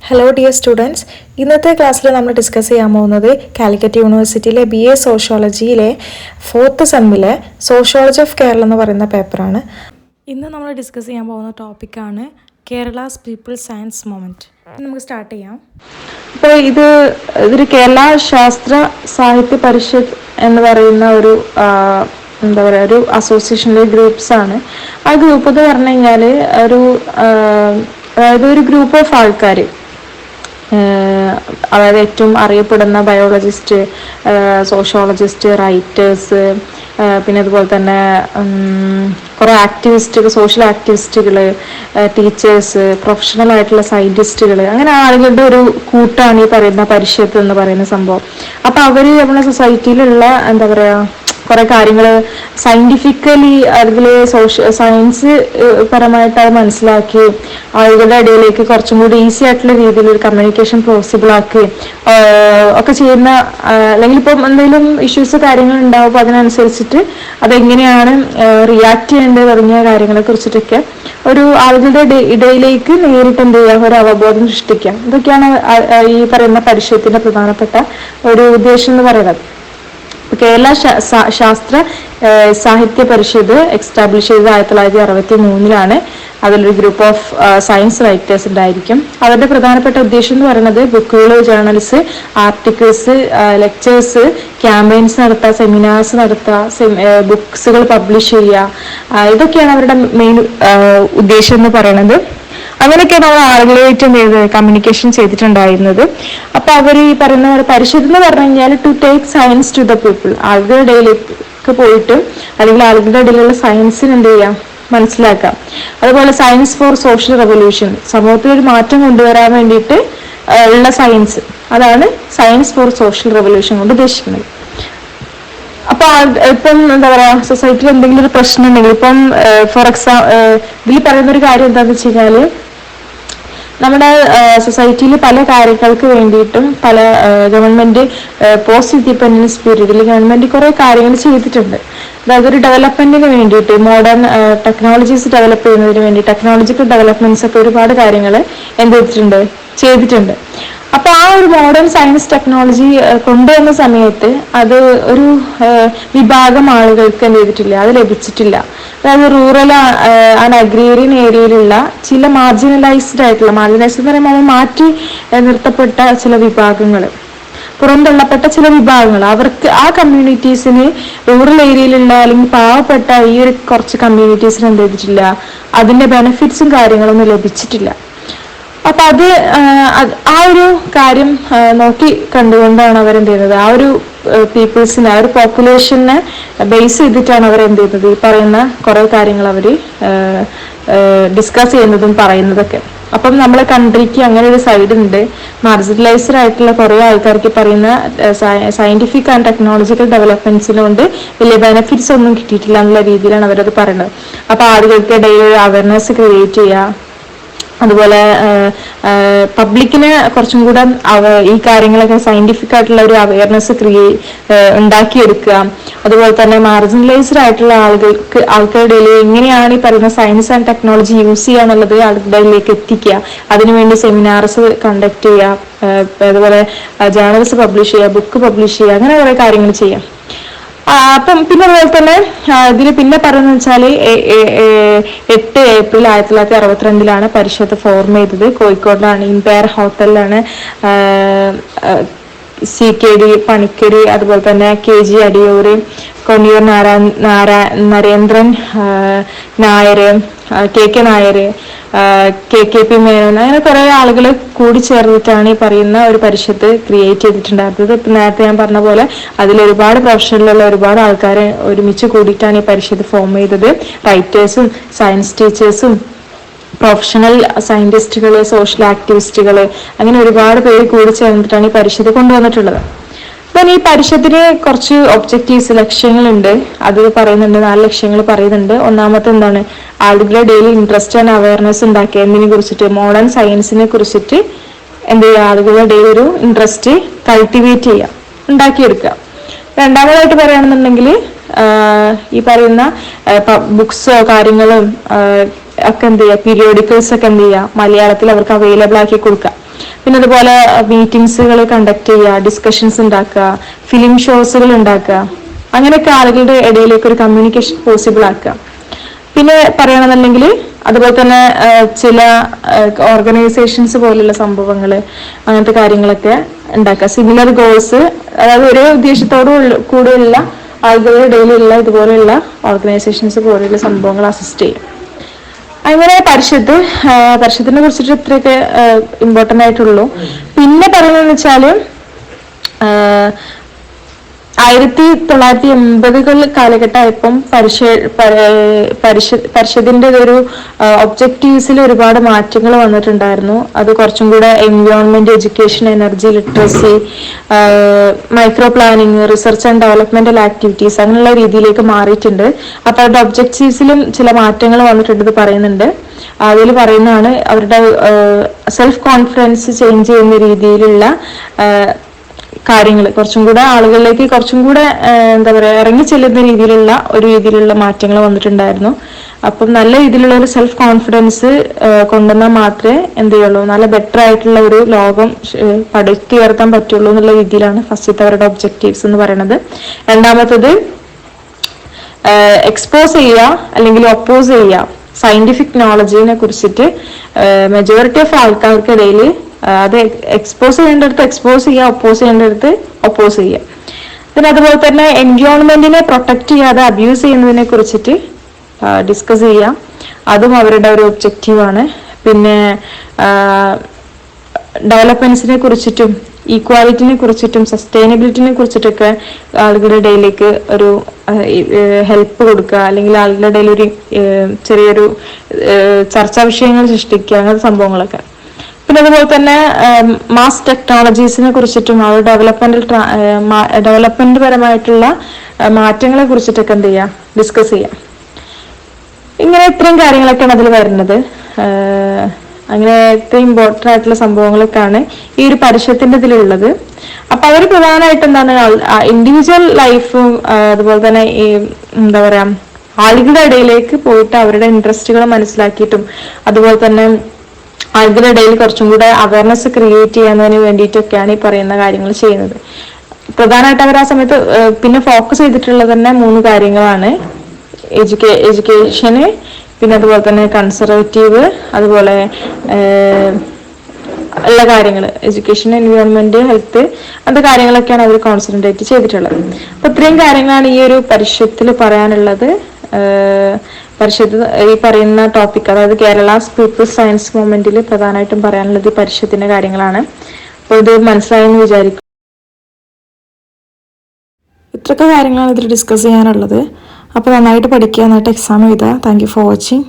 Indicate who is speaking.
Speaker 1: Hello dear students, ഇന്നത്തെ ക്ലാസ്സിൽ നമ്മൾ ഡിസ്കസ് ചെയ്യാൻ പോകുന്നത് കാലിക്കറ്റ് യൂണിവേഴ്സിറ്റിയിലെ BA സോഷ്യോളജിയിലെ 4th സെമ്മിലെ സോഷ്യോളജി ഓഫ് കേരള എന്ന് പറയുന്ന പേപ്പറാണ്. ഇന്ന് നമ്മൾ ഡിസ്കസ് ചെയ്യാൻ പോകുന്ന ടോപ്പിക്കാണ് കേരളാസ് പീപ്പിൾ സയൻസ് മൊമെൻറ്റ്. നമുക്ക് സ്റ്റാർട്ട് ചെയ്യാം.
Speaker 2: അപ്പോൾ ഇതൊരു കേരള ശാസ്ത്ര സാഹിത്യ പരിഷത്ത് എന്ന് പറയുന്ന ഒരു എന്താ പറയുക, ഒരു അസോസിയേഷനിലെ ഗ്രൂപ്പ്സ് ആണ്. ആ ഗ്രൂപ്പ് എന്ന് പറഞ്ഞു കഴിഞ്ഞാൽ അതായത് ഒരു ഗ്രൂപ്പ് ഓഫ് ആൾക്കാർ, അതായത് ഏറ്റവും അറിയപ്പെടുന്ന ബയോളജിസ്റ്റ്, സോഷ്യോളജിസ്റ്റ്, റൈറ്റേഴ്സ്, പിന്നെ അതുപോലെ തന്നെ കുറേ ആക്ടിവിസ്റ്റുകൾ, സോഷ്യൽ ആക്ടിവിസ്റ്റുകൾ, ടീച്ചേഴ്സ്, പ്രൊഫഷണൽ ആയിട്ടുള്ള സയൻറ്റിസ്റ്റുകൾ, അങ്ങനെ ആളുകളുടെ ഒരു കൂട്ടാണ് ഈ പറയുന്ന പരിഷത്ത് എന്ന് പറയുന്ന സംഭവം. അപ്പോൾ അവർ നമ്മുടെ സൊസൈറ്റിയിലുള്ള എന്താ പറയുക, കുറേ കാര്യങ്ങൾ സയൻറ്റിഫിക്കലി അല്ലെങ്കിൽ സയൻസ് പരമായിട്ട് അത് മനസ്സിലാക്കി ആളുകളുടെ ഇടയിലേക്ക് കുറച്ചും കൂടി ഈസി ആയിട്ടുള്ള രീതിയിൽ ഒരു കമ്മ്യൂണിക്കേഷൻ പോസിബിൾ ആക്കി ഒക്കെ ചെയ്യുന്ന, അല്ലെങ്കിൽ ഇപ്പം എന്തെങ്കിലും ഇഷ്യൂസ് കാര്യങ്ങൾ ഉണ്ടാവും, അപ്പോൾ അതിനനുസരിച്ചിട്ട് അതെങ്ങനെയാണ് റിയാക്ട് ചെയ്യേണ്ടത് തുടങ്ങിയ കാര്യങ്ങളെ കുറിച്ചിട്ടൊക്കെ ഒരു ആളുകളുടെ ഇടയിലേക്ക് നേരിട്ട് എന്ത് ചെയ്യുക, ഒരു അവബോധം സൃഷ്ടിക്കുക. ഇതൊക്കെയാണ് ഈ പറയുന്ന പരിഷത്തിന്റെ പ്രധാനപ്പെട്ട ഒരു ഉദ്ദേശം എന്ന് പറയുന്നത്. കേരള ശാസ്ത്ര സാഹിത്യ പരിഷത്ത് എക്സ്റ്റാബ്ലിഷ് ചെയ്തത് 1963 അതിലൊരു ഗ്രൂപ്പ് ഓഫ് സയൻസ് റൈറ്റേഴ്സ് ഉണ്ടായിരിക്കും. അവരുടെ പ്രധാനപ്പെട്ട ഉദ്ദേശം എന്ന് പറയുന്നത് ബുക്കുകൾ, ജേർണൽസ്, ആർട്ടിക്കിൾസ്, ലെക്ചേഴ്സ്, ക്യാമ്പയിൻസ് നടത്തുക, സെമിനാർസ് നടത്തുക, ബുക്സുകൾ പബ്ലിഷ് ചെയ്യുക, ഇതൊക്കെയാണ് അവരുടെ മെയിൻ ഉദ്ദേശം എന്ന് പറയുന്നത്. അങ്ങനെയൊക്കെയാണ് അവർ ആളുകളായിട്ട് കമ്മ്യൂണിക്കേഷൻ ചെയ്തിട്ടുണ്ടായിരുന്നത്. അപ്പൊ അവർ ഈ പറയുന്ന പരിഷത്ത് എന്ന് പറഞ്ഞു കഴിഞ്ഞാൽ to take science to the people, ആളുകളുടെ ഇടയിലേക്ക് പോയിട്ടും അല്ലെങ്കിൽ ആളുകളുടെ ഇടയിലുള്ള സയൻസിന് എന്ത് ചെയ്യാം, മനസ്സിലാക്കാം. അതുപോലെ സയൻസ് ഫോർ സോഷ്യൽ റെവല്യൂഷൻ, സമൂഹത്തിൽ ഒരു മാറ്റം കൊണ്ടുവരാൻ വേണ്ടിയിട്ട് ഉള്ള സയൻസ്, അതാണ് സയൻസ് ഫോർ സോഷ്യൽ റെവല്യൂഷൻ കൊണ്ട് ഉദ്ദേശിക്കുന്നത്. അപ്പൊ ഇപ്പം എന്താ പറയാ, സൊസൈറ്റിയിൽ എന്തെങ്കിലും ഒരു പ്രശ്നം ഉണ്ടെങ്കിൽ, ഇപ്പം ഫോർ ഇതിൽ പറയുന്ന ഒരു കാര്യം എന്താണെന്ന് വെച്ച് കഴിഞ്ഞാല്, നമ്മുടെ സൊസൈറ്റിയിൽ പല കാര്യങ്ങൾക്ക് വേണ്ടിയിട്ടും പല ഗവൺമെന്റ് പോസ്റ്റ് ഇൻഡിപെൻഡൻസ് പീരീഡിൽ ഗവൺമെന്റ് കുറെ കാര്യങ്ങൾ ചെയ്തിട്ടുണ്ട്. അതായത് ഒരു ഡെവലപ്മെന്റിന് വേണ്ടിയിട്ട്, മോഡേൺ ടെക്നോളജീസ് ഡെവലപ്പ് ചെയ്യുന്നതിന് വേണ്ടി ടെക്നോളജിക്കൽ ഡെവലപ്മെന്റ്സ് ഒക്കെ ഒരുപാട് കാര്യങ്ങൾ ചെയ്തിട്ടുണ്ട്. അപ്പൊ ആ ഒരു മോഡേൺ സയൻസ് ടെക്നോളജി കൊണ്ടുവന്ന സമയത്ത് അത് ഒരു വിഭാഗം ആളുകൾക്ക് എന്ത് ചെയ്തിട്ടില്ല, അത് ലഭിച്ചിട്ടില്ല. അതായത് റൂറൽ ആൻഡ് അഗ്രേറിയൻ ഏരിയയിലുള്ള ചില മാർജിനലൈസ്ഡ് എന്ന് പറയുമ്പോൾ മാറ്റി നിർത്തപ്പെട്ട ചില വിഭാഗങ്ങൾ, പുറന്തള്ളപ്പെട്ട ചില വിഭാഗങ്ങൾ, അവർക്ക് ആ കമ്മ്യൂണിറ്റീസിന്, റൂറൽ ഏരിയയിലുള്ള അല്ലെങ്കിൽ പാവപ്പെട്ട ഈ ഒരു കുറച്ച് കമ്മ്യൂണിറ്റീസിന് എന്ത് ചെയ്തിട്ടില്ല, അതിന്റെ ബെനിഫിറ്റ്സും കാര്യങ്ങളൊന്നും ലഭിച്ചിട്ടില്ല. അപ്പൊ ആ ഒരു കാര്യം നോക്കി കണ്ടുകൊണ്ടാണ് അവരെന്ത് ചെയ്യുന്നത്, ആ ഒരു പീപ്പിൾസിനെ, ആ ഒരു പോപ്പുലേഷനെ ബേസ് ചെയ്തിട്ടാണ് അവരെന്ത് ചെയ്യുന്നത്, ഈ പറയുന്ന കുറെ കാര്യങ്ങൾ അവർ ഡിസ്കസ് ചെയ്യുന്നതും പറയുന്നതൊക്കെ. അപ്പം നമ്മളെ കൺട്രിക്ക് അങ്ങനെ ഒരു സൈഡ് ഉണ്ട്, മാർജിനലൈസ്ഡ് ആയിട്ടുള്ള കുറെ ആൾക്കാർക്ക് പറയുന്ന സയന്റിഫിക് ആൻഡ് ടെക്നോളജിക്കൽ ഡെവലപ്മെന്റ്സിനുകൊണ്ട് വലിയ ബെനിഫിറ്റ്സ് ഒന്നും കിട്ടിയിട്ടില്ല എന്നുള്ള രീതിയിലാണ് അവരത് പറയുന്നത്. അപ്പൊ ആളുകൾക്കിടയിൽ അവയർനെസ് ക്രിയേറ്റ് ചെയ്യുക, അതുപോലെ പബ്ലിക്കിനെ കുറച്ചും കൂടെ ഈ കാര്യങ്ങളൊക്കെ സയന്റിഫിക് ആയിട്ടുള്ള ഒരു അവയർനെസ് ഉണ്ടാക്കിയെടുക്കുക. അതുപോലെ തന്നെ മാർജിനലൈസ്ഡ് ആയിട്ടുള്ള ആൾക്കാരുടെ ഇടയിൽ എങ്ങനെയാണ് ഈ പറയുന്ന സയൻസ് ആൻഡ് ടെക്നോളജി യൂസ് ചെയ്യുക എന്നുള്ളത് ആളുകളുടെ ഇടയിലേക്ക് എത്തിക്കുക, അതിനുവേണ്ടി സെമിനാർസ് കണ്ടക്ട് ചെയ്യുക, അതുപോലെ ജേർണൽസ് പബ്ലിഷ് ചെയ്യുക, ബുക്ക് പബ്ലിഷ് ചെയ്യുക, അങ്ങനെ കുറെ കാര്യങ്ങൾ ചെയ്യാം. അപ്പം പിന്നെ അതുപോലെ തന്നെ ഇതിൽ പിന്നെ പറയുന്നത് വെച്ചാല് 8 ഏപ്രിൽ 1962 പരിഷത്ത് ഫോം ചെയ്തത്. കോഴിക്കോടിലാണ്, ഇംപയർ ഹോട്ടലിലാണ്. CKD പണിക്കര്, അതുപോലെ തന്നെ KG അടിയൂര്, കൊന്നിയൂർ Narendran Nair, KK Nair, KKP Menon, അങ്ങനെ കുറെ ആളുകൾ കൂടി ചേർന്നിട്ടാണ് ഈ പറയുന്ന ഒരു പരിഷത്ത് ക്രിയേറ്റ് ചെയ്തിട്ടുണ്ടായിരുന്നത്. ഇപ്പം നേരത്തെ ഞാൻ പറഞ്ഞ പോലെ അതിൽ ഒരുപാട് പ്രൊഫഷനിലുള്ള ഒരുപാട് ആൾക്കാരെ ഒരുമിച്ച് കൂടിയിട്ടാണ് ഈ പരിഷത്ത് ഫോം ചെയ്തത്. റൈറ്റേഴ്സും സയൻസ് ടീച്ചേഴ്സും പ്രൊഫഷണൽ സയന്റിസ്റ്റുകൾ, സോഷ്യൽ ആക്ടിവിസ്റ്റുകൾ, അങ്ങനെ ഒരുപാട് പേര് കൂടി ചേർന്നിട്ടാണ് ഈ പരിഷത്ത് കൊണ്ടുവന്നിട്ടുള്ളത്. അപ്പം ഈ പരിഷത്തിന് കുറച്ച് ഒബ്ജക്റ്റീവ്സ്, ലക്ഷ്യങ്ങളുണ്ട്. അത് പറയുന്നുണ്ട്, 4 ലക്ഷ്യങ്ങൾ പറയുന്നുണ്ട്. ഒന്നാമത്തെ എന്താണ്, ആളുകളുടെ ഡെയിലി ഇൻട്രസ്റ്റ് ആൻഡ് അവയർനെസ് ഉണ്ടാക്കുക, എന്തിനെ കുറിച്ചിട്ട്, മോഡേൺ സയൻസിനെ കുറിച്ചിട്ട് എന്ത് ചെയ്യുക, ആളുകളുടെ ഡെയിലി ഒരു ഇൻട്രസ്റ്റ് കൾട്ടിവേറ്റ് ചെയ്യുക, ഉണ്ടാക്കിയെടുക്കുക. രണ്ടാമതായിട്ട് പറയുകയാണെന്നുണ്ടെങ്കിൽ ഈ പറയുന്ന ബുക്സോ കാര്യങ്ങളും ഒക്കെ എന്ത് ചെയ്യുക, പീരിയോഡിക്കൽസ് ഒക്കെ എന്ത് ചെയ്യുക, മലയാളത്തിൽ അവർക്ക് അവൈലബിൾ ആക്കി കൊടുക്കുക. പിന്നെ അതുപോലെ മീറ്റിംഗ്സുകൾ കണ്ടക്ട് ചെയ്യുക, ഡിസ്കഷൻസ് ഉണ്ടാക്കുക, ഫിലിം ഷോസുകൾ ഉണ്ടാക്കുക, അങ്ങനെയൊക്കെ ആളുകളുടെ ഇടയിലേക്ക് ഒരു കമ്മ്യൂണിക്കേഷൻ പോസിബിൾ ആക്കുക. പിന്നെ പറയണമെന്നുണ്ടെങ്കിൽ അതുപോലെ തന്നെ ചില ഓർഗനൈസേഷൻസ് പോലുള്ള സംഭവങ്ങൾ, അങ്ങനത്തെ കാര്യങ്ങളൊക്കെ ഉണ്ടാക്കുക. സിമിലർ ഗോൾസ്, അതായത് ഒരേ ഉദ്ദേശത്തോടു കൂടിയുള്ള ആളുകളുടെ ഇടയിലുള്ള ഇതുപോലെയുള്ള ഓർഗനൈസേഷൻസ് പോലെയുള്ള സംഭവങ്ങൾ അസിസ്റ്റ് ചെയ്യും. അങ്ങനെ പരിഷത്തിനെ കുറിച്ചിട്ട് ഇത്രയൊക്കെ ഇമ്പോർട്ടൻ്റ് ആയിട്ടുള്ളൂ. പിന്നെ പറയുന്നതെന്ന് വെച്ചാൽ 1980 കാലഘട്ടമായപ്പം പരിഷത്തിന്റെ ഒരു ഒബ്ജക്റ്റീവ്സിൽ ഒരുപാട് മാറ്റങ്ങൾ വന്നിട്ടുണ്ടായിരുന്നു. അത് കുറച്ചും കൂടെ environment, education, energy, literacy, micro planning, research and developmental activities അങ്ങനെയുള്ള രീതിയിലേക്ക് മാറിയിട്ടുണ്ട്. അപ്പൊ അവരുടെ ഒബ്ജക്റ്റീവ്സിലും ചില മാറ്റങ്ങൾ വന്നിട്ടുണ്ടെന്ന് പറയുന്നുണ്ട്. അതിൽ പറയുന്നതാണ് അവരുടെ സെൽഫ് കോൺഫിഡൻസ് ചേഞ്ച് ചെയ്യുന്ന രീതിയിലുള്ള കാര്യങ്ങൾ, കുറച്ചും കൂടെ ആളുകളിലേക്ക് കുറച്ചും കൂടെ എന്താ പറയുക ഇറങ്ങി ചെല്ലുന്ന രീതിയിലുള്ള മാറ്റങ്ങൾ വന്നിട്ടുണ്ടായിരുന്നു. അപ്പം നല്ല രീതിയിലുള്ള ഒരു സെൽഫ് കോൺഫിഡൻസ് കൊണ്ടുവന്നാൽ മാത്രമേ എന്ത് ചെയ്യുള്ളൂ, നല്ല ബെറ്റർ ആയിട്ടുള്ള ഒരു ലോകം പടുത്തുയർത്താൻ പറ്റുള്ളൂ എന്നുള്ള രീതിയിലാണ് ഫസ്റ്റത്തെ അവരുടെ ഒബ്ജക്റ്റീവ്സ് എന്ന് പറയുന്നത്. രണ്ടാമത്തത് എക്സ്പോസ് ചെയ്യുക അല്ലെങ്കിൽ ഒപ്പോസ് ചെയ്യുക. സയന്റിഫിക് നോളജിനെ കുറിച്ചിട്ട് മെജോറിറ്റി ഓഫ് ആൾക്കാർക്കിടയിൽ അത് എക്സ്പോസ് ചെയ്യേണ്ടടുത്ത് എക്സ്പോസ് ചെയ്യുക, ഒപ്പോസ് ചെയ്യേണ്ടടുത്ത് ഒപ്പോസ് ചെയ്യുക. പിന്നെ അതുപോലെ തന്നെ എൻവയോൺമെന്റിനെ പ്രൊട്ടക്ട് ചെയ്യാതെ അബ്യൂസ് ചെയ്യുന്നതിനെ കുറിച്ചിട്ട് ഡിസ്കസ് ചെയ്യുക. അതും അവരുടെ ഒരു ഒബ്ജക്റ്റീവാണ്. പിന്നെ ഡെവലപ്മെന്റ്സിനെ കുറിച്ചിട്ടും ഈക്വാലിറ്റിനെ കുറിച്ചിട്ടും സസ്റ്റൈനബിലിറ്റിനെ കുറിച്ചിട്ടൊക്കെ ആളുകളുടെ ഇടയിലേക്ക് ഒരു ഹെൽപ്പ് കൊടുക്കുക, അല്ലെങ്കിൽ ആളുകളുടെ ഇടയിൽ ഒരു ചെറിയൊരു ചർച്ചാ വിഷയങ്ങൾ സൃഷ്ടിക്കുക, അങ്ങനത്തെ സംഭവങ്ങളൊക്കെ. പിന്നെ അതുപോലെ തന്നെ മാസ് ടെക്നോളജീസിനെ കുറിച്ചിട്ടും അവർ ഡെവലപ്മെന്റ് പരമായിട്ടുള്ള മാറ്റങ്ങളെ കുറിച്ചിട്ടൊക്കെ എന്ത് ചെയ്യുക, ഡിസ്കസ് ചെയ്യുക. ഇങ്ങനെ ഇത്രയും കാര്യങ്ങളൊക്കെയാണ് അതിൽ വരുന്നത്. അങ്ങനെ ഇത്രയും ഇമ്പോർട്ടൻ്റ് ആയിട്ടുള്ള സംഭവങ്ങളൊക്കെയാണ് ഈ ഒരു പരിഷത്തിന്റെ ഇതിലുള്ളത്. അപ്പൊ അവർ പ്രധാനമായിട്ട് എന്താണ് ഇൻഡിവിജ്വൽ ലൈഫും അതുപോലെ തന്നെ ഈ എന്താ പറയാ ആളുകളുടെ ഇടയിലേക്ക് പോയിട്ട് അവരുടെ ഇൻട്രസ്റ്റുകൾ മനസ്സിലാക്കിയിട്ടും അതുപോലെ തന്നെ ആളുകളുടെ ഇടയിൽ കുറച്ചും കൂടെ അവയർനെസ് ക്രിയേറ്റ് ചെയ്യുന്നതിന് വേണ്ടിയിട്ടൊക്കെയാണ് ഈ പറയുന്ന കാര്യങ്ങൾ ചെയ്യുന്നത്. പ്രധാനമായിട്ട് അവർ ആ സമയത്ത് പിന്നെ ഫോക്കസ് ചെയ്തിട്ടുള്ളത് തന്നെ 3 കാര്യങ്ങളാണ്. എഡ്യൂക്കേഷന്, പിന്നെ അതുപോലെ തന്നെ കൺസർവേറ്റീവ്, അതുപോലെ ഉള്ള കാര്യങ്ങൾ, എഡ്യൂക്കേഷൻ, എൻവയോൺമെന്റ്, ഹെൽത്ത്, അങ്ങനത്തെ കാര്യങ്ങളൊക്കെയാണ് അവർ കോൺസെൻട്രേറ്റ് ചെയ്തിട്ടുള്ളത്. അപ്പൊ ഇത്രയും കാര്യങ്ങളാണ് ഈ ഒരു പരിഷത്തിൽ പറയാനുള്ളത്. പരിഷത്ത് ഈ പറയുന്ന ടോപ്പിക്, അതായത് കേരളാസ് പീപ്പിൾസ് സയൻസ് മൂവ്മെന്റിൽ പ്രധാനമായിട്ടും പറയാനുള്ളത് ഈ പരിഷത്തിന്റെ കാര്യങ്ങളാണ്. അപ്പോൾ ഇത് മനസ്സിലായെന്ന് വിചാരിക്കും.
Speaker 1: ഇത്രയൊക്കെ കാര്യങ്ങളാണ് ഇതിൽ ഡിസ്കസ് ചെയ്യാനുള്ളത്. അപ്പോൾ നന്നായിട്ട് പഠിക്കുക, നന്നായിട്ട് എക്സാം എഴുതുക. Thank you for watching.